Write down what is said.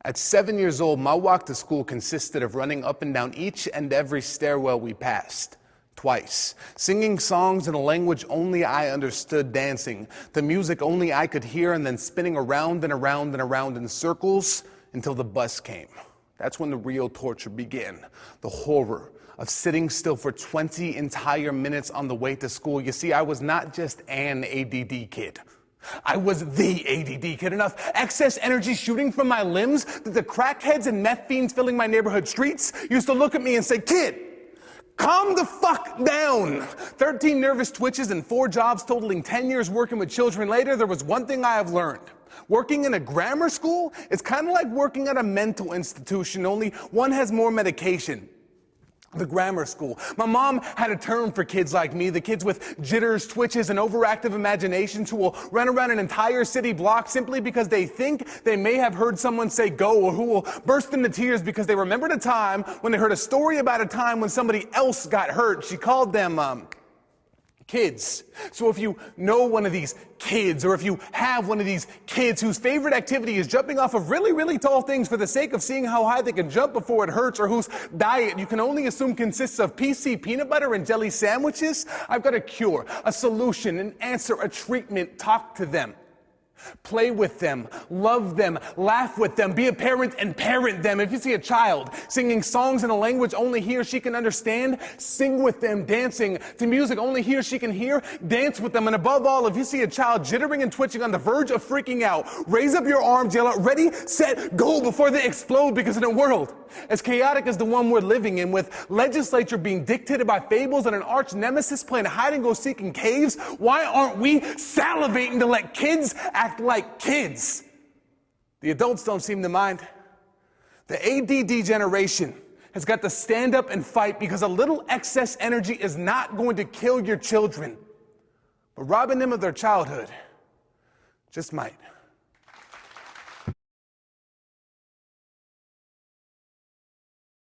At 7 years old, my walk to school consisted of running up and down each and every stairwell we passed. Twice, singing songs in a language only I understood, dancing the music only I could hear, and then spinning around and around and around in circles until the bus came. That's when the real torture began, the horror of sitting still for 20 entire minutes on the way to school. You see, I was not just an ADD kid. I was the ADD kid. Enough excess energy shooting from my limbs that the crackheads and meth fiends filling my neighborhood streets used to look at me and say, "Kid, calm the fuck down." 13 nervous twitches and 4 jobs totaling 10 years working with children later, there was one thing I have learned. Working in a grammar school is kind of like working at a mental institution, only one has more medication. The grammar school. My mom had a term for kids like me, the kids with jitters, twitches, and overactive imaginations who will run around an entire city block simply because they think they may have heard someone say go, or who will burst into tears because they remembered a time when they heard a story about a time when somebody else got hurt. She called them, kids. So if you know one of these kids, or if you have one of these kids whose favorite activity is jumping off of really, really tall things for the sake of seeing how high they can jump before it hurts, or whose diet you can only assume consists of PC peanut butter and jelly sandwiches, I've got a cure, a solution, an answer, a treatment. Talk to them. Play with them, love them, laugh with them, be a parent and parent them. If you see a child singing songs in a language only he or she can understand, sing with them, dancing to music only he or she can hear, dance with them. And above all, if you see a child jittering and twitching on the verge of freaking out, raise up your arms, yell out, "Ready, set, go," before they explode, because in a world as chaotic as the one we're living in, with legislature being dictated by fables and an arch nemesis playing hide-and-go-seek in caves, why aren't we salivating to let kids act like kids? The adults don't seem to mind. The ADD generation has got to stand up and fight, because a little excess energy is not going to kill your children, but robbing them of their childhood just might.